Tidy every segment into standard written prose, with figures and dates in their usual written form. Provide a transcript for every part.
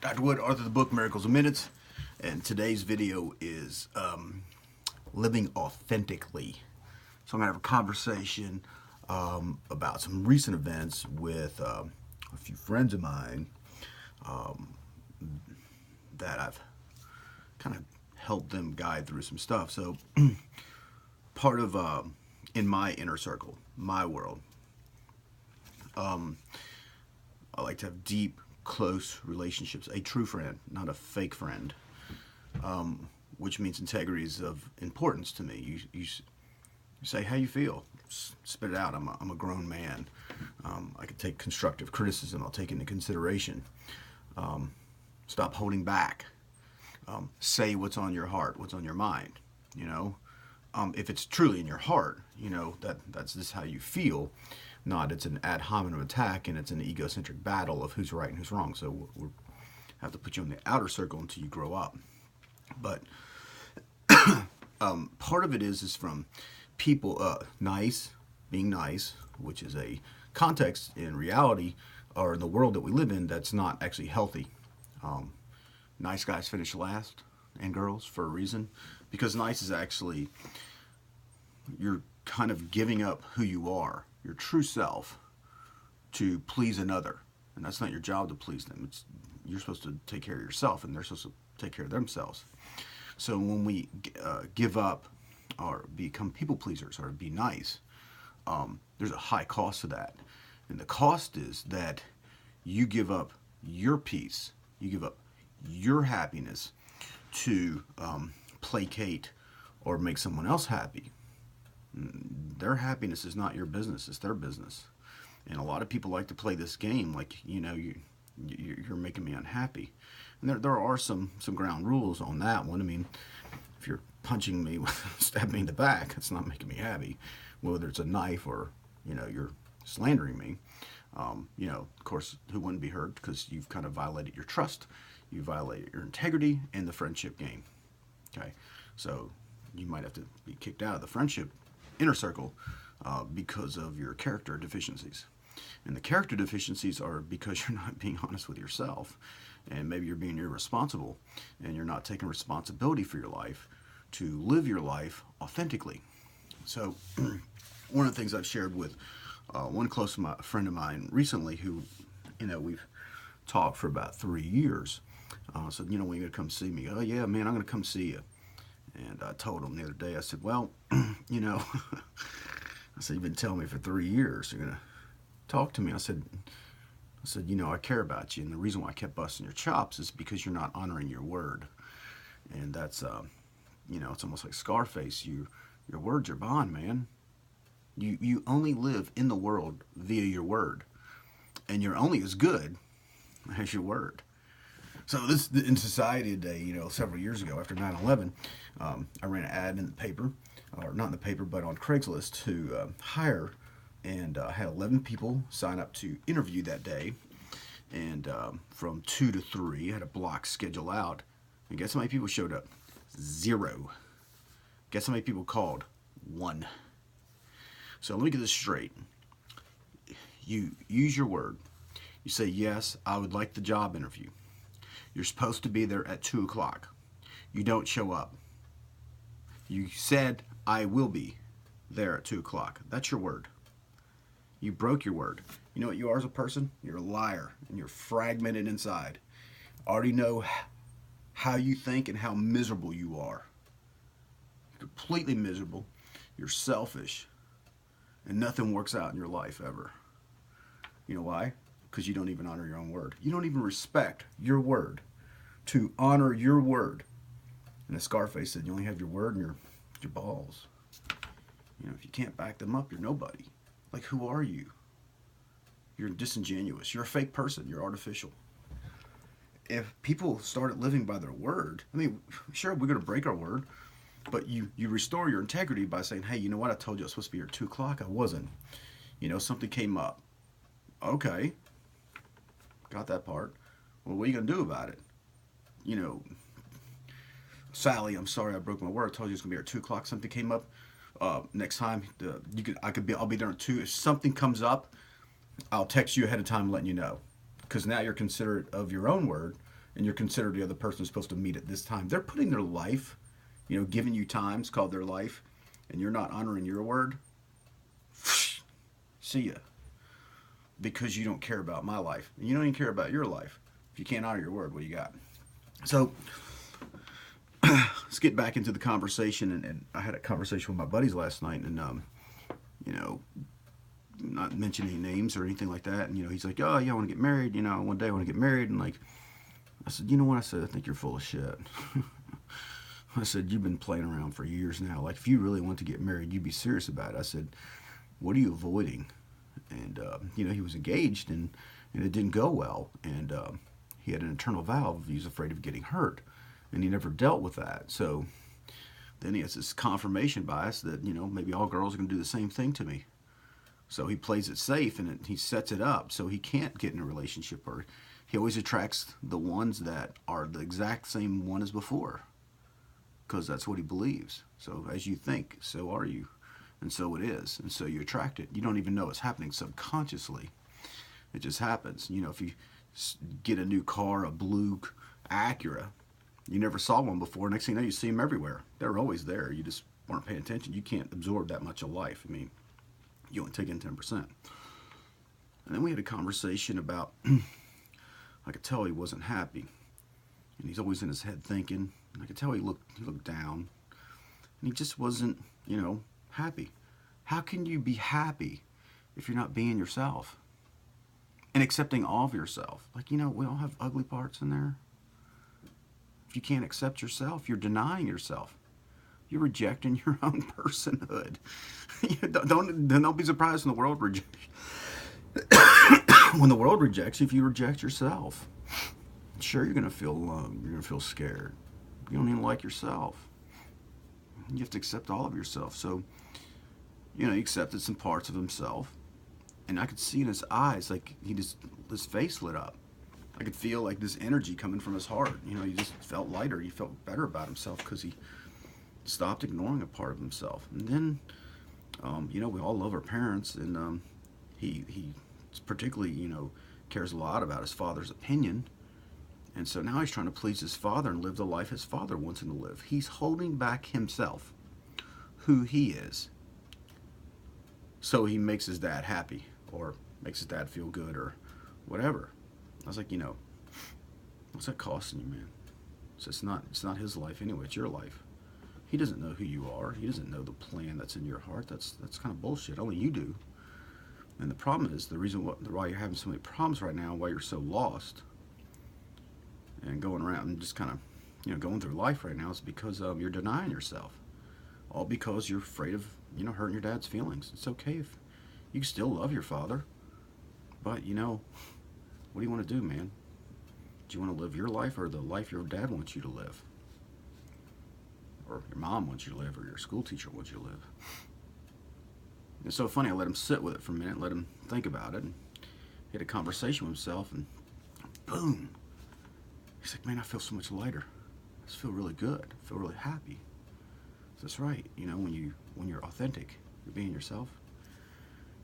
Dr. Wood, author of the book Miracles in Minutes, and today's video is living authentically. So I'm going to have a conversation about some recent events with a few friends of mine that I've kind of helped them guide through some stuff. So part of, in my inner circle, my world, I like to have deep, close relationships. A true friend, not a fake friend, which means integrity is of importance to me. You say how you feel, spit it out. I'm a grown man. I can take constructive criticism. I'll take into consideration. Stop holding back. Say what's on your heart, what's on your mind. You know, if it's truly in your heart, you know that's just how you feel. Not it's an ad hominem attack and it's an egocentric battle of who's right and who's wrong. So we have to put you in the outer circle until you grow up. But part of it is from people being nice, which is a context in reality or in the world that we live in that's not actually healthy. Nice guys finish last, and girls, for a reason, because nice is actually you're kind of giving up who you are, your true self, to please another. And that's not your job to please them. You're supposed to take care of yourself, and they're supposed to take care of themselves. So when we give up or become people pleasers or be nice, there's a high cost to that. And the cost is that you give up your peace, you give up your happiness to placate or make someone else happy. Their happiness is not your business, it's their business. And a lot of people like to play this game like, you know, you're making me unhappy. And there are some ground rules on that one. I mean, if you're punching me, stabbing me in the back, it's not making me happy. Whether it's a knife or, you know, you're slandering me, you know, of course, who wouldn't be hurt because you've kind of violated your trust. You violated your integrity in the friendship game. Okay, so you might have to be kicked out of the friendship inner circle because of your character deficiencies. And the character deficiencies are because you're not being honest with yourself, and maybe you're being irresponsible and you're not taking responsibility for your life to live your life authentically. So one of the things I've shared with one close friend of mine recently who, you know, we've talked for about 3 years, said, you know, when you're going to come see me? Oh yeah, man, I'm going to come see you. And I told him the other day, I said, well, you know, I said, you've been telling me for 3 years you're going to talk to me. I said, you know, I care about you. And the reason why I kept busting your chops is because you're not honoring your word. And that's, you know, it's almost like Scarface. Your word's your bond, man. You only live in the world via your word. And you're only as good as your word. So this in society today, you know, several years ago after 9/11, I ran an ad in the paper, or not in the paper, but on Craigslist to hire, and had 11 people sign up to interview that day. And from 2 to 3, I had a block schedule out. And guess how many people showed up? 0. Guess how many people called? 1. So let me get this straight. You use your word. You say, yes, I would like the job interview. You're supposed to be there at 2 o'clock. You don't show up. You said, I will be there at 2 o'clock. That's your word. You broke your word. You know what you are as a person? You're a liar, and you're fragmented inside. Already know how you think and how miserable you are. You're completely miserable. You're selfish. And nothing works out in your life ever. You know why? Because you don't even honor your own word. You don't even respect your word. To honor your word. And as Scarface said, you only have your word and your balls. You know, if you can't back them up, you're nobody. Like, who are you? You're disingenuous. You're a fake person. You're artificial. If people started living by their word, I mean, sure, we're going to break our word, but you restore your integrity by saying, hey, you know what? I told you I was supposed to be here at 2 o'clock. I wasn't. You know, something came up. Okay. Got that part. Well, what are you going to do about it? You know, Sally, I'm sorry I broke my word. I told you it's going to be here at 2 o'clock. Something came up. Next time, I'll be there at 2. If something comes up, I'll text you ahead of time letting you know. Because now you're considerate of your own word and you're considered the other person who's supposed to meet at this time. They're putting their life, giving you times called their life, and you're not honoring your word. See ya. Because you don't care about my life. And you don't even care about your life. If you can't honor your word, what do you got? So, let's get back into the conversation. And I had a conversation with my buddies last night, and, not mentioning any names or anything like that. And, he's like, oh, yeah, I want to get married. One day I want to get married. And, like, I said, you know what? I said, I think you're full of shit. I said, you've been playing around for years now. Like, if you really want to get married, you'd be serious about it. I said, what are you avoiding? And, he was engaged, and it didn't go well. And he had an internal valve. He was afraid of getting hurt. And he never dealt with that. So then he has this confirmation bias that, maybe all girls are going to do the same thing to me. So he plays it safe, and he sets it up so he can't get in a relationship. Or he always attracts the ones that are the exact same one as before, because that's what he believes. So as you think, so are you. And so it is. And so you attract it. You don't even know it's happening subconsciously. It just happens. If you get a new car, a blue Acura, you never saw one before. Next thing you know, you see them everywhere. They're always there. You just weren't paying attention. You can't absorb that much of life. I mean, you only take in 10%. And then we had a conversation about, I could tell he wasn't happy. And he's always in his head thinking. And I could tell he looked down. And he just wasn't, happy. How can you be happy if you're not being yourself and accepting all of yourself? Like, we all have ugly parts in there. If you can't accept yourself, you're denying yourself. You're rejecting your own personhood. Don't be surprised when the world rejects when the world rejects you. If you reject yourself, sure, you're gonna feel alone. You're gonna feel scared. You don't even like yourself. You have to accept all of yourself. So, he accepted some parts of himself, and I could see in his eyes, like his face lit up. I could feel like this energy coming from his heart. He just felt lighter. He felt better about himself because he stopped ignoring a part of himself. And then, we all love our parents, and he particularly, cares a lot about his father's opinion. And so now he's trying to please his father and live the life his father wants him to live. He's holding back himself, who he is, so he makes his dad happy or makes his dad feel good or whatever. I was like, what's that costing you, man? So it's not his life anyway. It's your life. He doesn't know who you are. He doesn't know the plan that's in your heart. That's kind of bullshit. Only you do. And the problem is, the reason why you're having so many problems right now, why you're so lost and going around and just kind of, going through life right now, is because you're denying yourself. All because you're afraid of, hurting your dad's feelings. It's okay if you can still love your father, but, what do you want to do, man? Do you want to live your life or the life your dad wants you to live? Or your mom wants you to live, or your school teacher wants you to live? It's so funny, I let him sit with it for a minute, let him think about it, and he had a conversation with himself, and boom. He's like, man, I feel so much lighter. I just feel really good. I feel really happy. So that's right. When you're authentic, you're being yourself.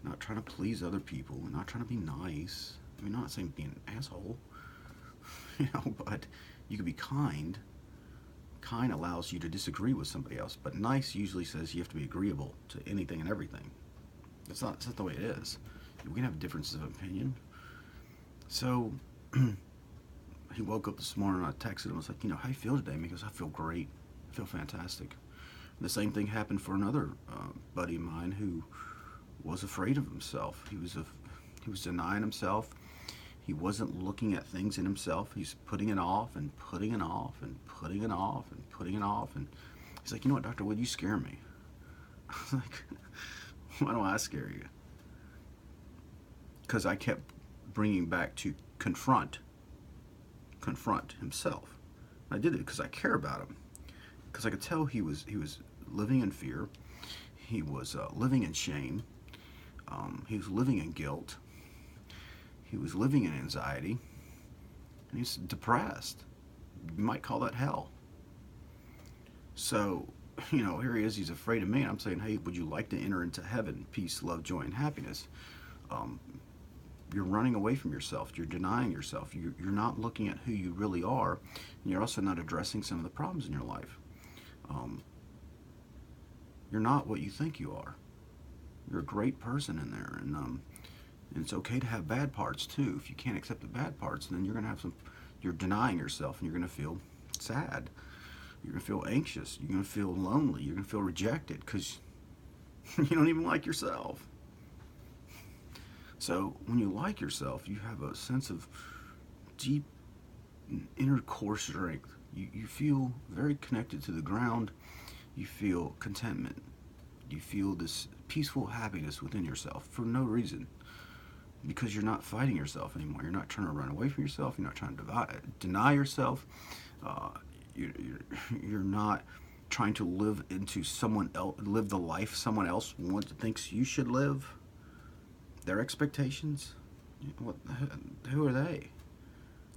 Not trying to please other people. Not trying to be nice. I'm not saying being an asshole. But you can be kind. Kind allows you to disagree with somebody else. But nice usually says you have to be agreeable to anything and everything. That's not the way it is. We can have differences of opinion. So he woke up this morning, and I texted him. I was like, how you feel today? He goes, I feel great. I feel fantastic. And the same thing happened for another buddy of mine who was afraid of himself. He was denying himself. He wasn't looking at things in himself. He's putting it off and putting it off and putting it off and putting it off. And he's like, what, Dr. Wood, you scare me. I was like, why do I scare you? Because I kept bringing back to confront himself. I did it because I care about him. Because I could tell he was living in fear. He was living in shame. He was living in guilt. He was living in anxiety. And he's depressed. You might call that hell. So, here he is. He's afraid of me. And I'm saying, hey, would you like to enter into heaven? Peace, love, joy, and happiness. you're running away from yourself. You're denying yourself. You're not looking at who you really are, and you're also not addressing some of the problems in your life. Um, you're not what you think you are. You're a great person in there, and it's okay to have bad parts too. If you can't accept the bad parts, then you're gonna have some. You're denying yourself, and you're gonna feel sad. You're gonna feel anxious. You're gonna feel lonely. You're gonna feel rejected because you don't even like yourself. So when you like yourself, you have a sense of deep inner core strength. You feel very connected to the ground. You feel contentment. You feel this peaceful happiness within yourself for no reason. Because you're not fighting yourself anymore. You're not trying to run away from yourself. You're not trying to deny yourself. Uh, you're not trying to live into someone else, live the life someone else thinks you should live. Their expectations. What? Who are they?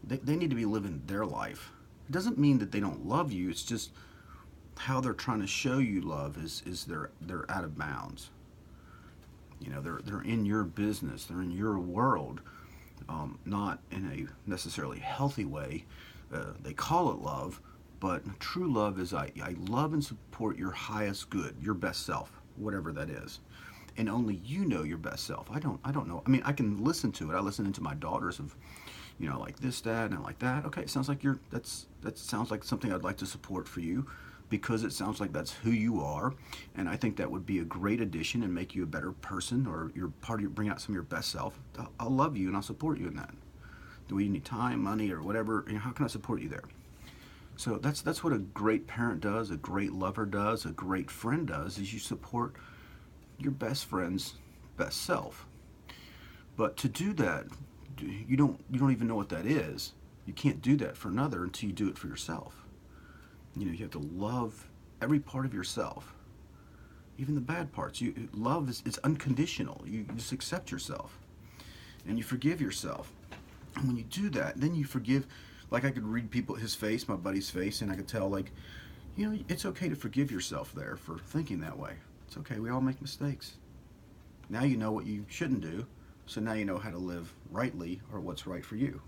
They need to be living their life. It doesn't mean that they don't love you. It's just how they're trying to show you love is they're out of bounds. You know, they're in your business. They're in your world, not in a necessarily healthy way. They call it love, but true love is I love and support your highest good, your best self, whatever that is. And only you know your best self. I don't know. I mean, I can listen to it. I listen into my daughters of, you know, like this, that, and like that. Okay, it sounds like that sounds like something I'd like to support for you, because it sounds like that's who you are, and I think that would be a great addition and make you a better person, or you're part of your, bring out some of your best self. I'll love you and I'll support you in that. Do we need time, money, or whatever? You know, how can I support you there? So that's what a great parent does, a great lover does, a great friend does, is you support your best friend's best self. But to do that, you don't even know what that is. You can't do that for another until you do it for yourself. You know, you have to love every part of yourself, even the bad parts. Love is it's unconditional. You just accept yourself, and you forgive yourself. And when you do that, then you forgive. Like, I could read his face, my buddy's face, and I could tell, like, you know, it's okay to forgive yourself there for thinking that way. It's okay. We all make mistakes. Now you know what you shouldn't do, so now you know how to live rightly, or what's right for you.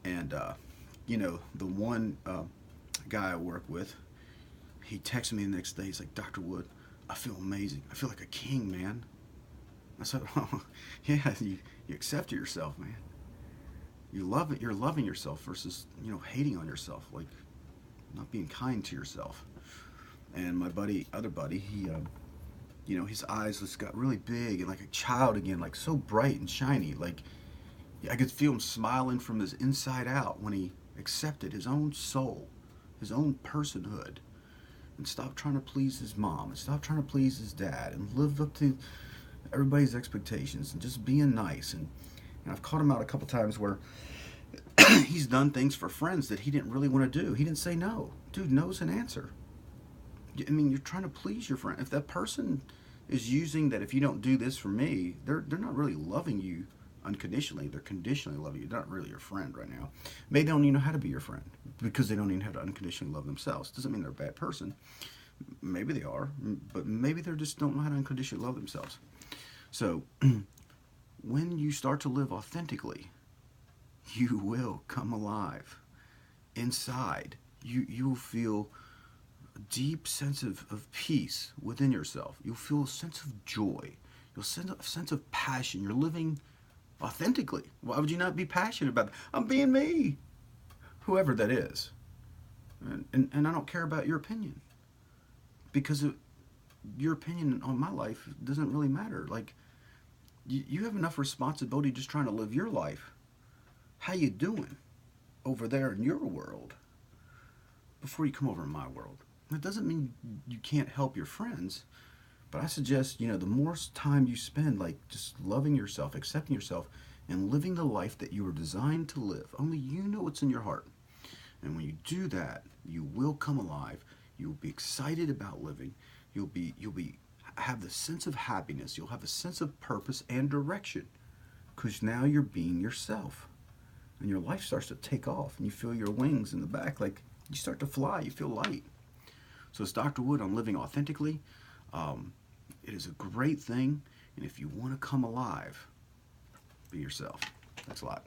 And you know, the one guy I work with, he texted me the next day. He's like, "Dr. Wood, I feel amazing. I feel like a king, man." I said, "Oh, yeah, you accept yourself, man. You love it. You're loving yourself versus, you know, hating on yourself, like not being kind to yourself." And my other buddy, he, you know, his eyes just got really big and like a child again, like so bright and shiny. Like, I could feel him smiling from his inside out when he accepted his own soul, his own personhood, and stopped trying to please his mom and stopped trying to please his dad and live up to everybody's expectations and just being nice. And I've caught him out a couple times where he's done things for friends that he didn't really want to do. He didn't say no. Dude, no's an answer. I mean, you're trying to please your friend. If that person is using that, if you don't do this for me, they're not really loving you unconditionally. They're conditionally loving you. They're not really your friend right now. Maybe they don't even know how to be your friend because they don't even know how to unconditionally love themselves. Doesn't mean they're a bad person. Maybe they are, but maybe they just don't know how to unconditionally love themselves. So when you start to live authentically, you will come alive inside. You will feel a deep sense of peace within yourself. You'll feel a sense of joy. You'll sense a sense of passion. You're living authentically. Why would you not be passionate about that? I'm being me, whoever that is. And I don't care about your opinion, because your opinion on my life doesn't really matter. Like, you have enough responsibility just trying to live your life. How you doing over there in your world before you come over in my world? That doesn't mean you can't help your friends, but I suggest, you know, the more time you spend like just loving yourself, accepting yourself, and living the life that you were designed to live. Only you know what's in your heart. And when you do that, you will come alive. You'll be excited about living. You'll have the sense of happiness. You'll have a sense of purpose and direction, because now you're being yourself. And your life starts to take off, and you feel your wings in the back, like you start to fly. You feel light. So it's Dr. Wood on living authentically. It is a great thing, and if you want to come alive, Be yourself. Thanks a lot.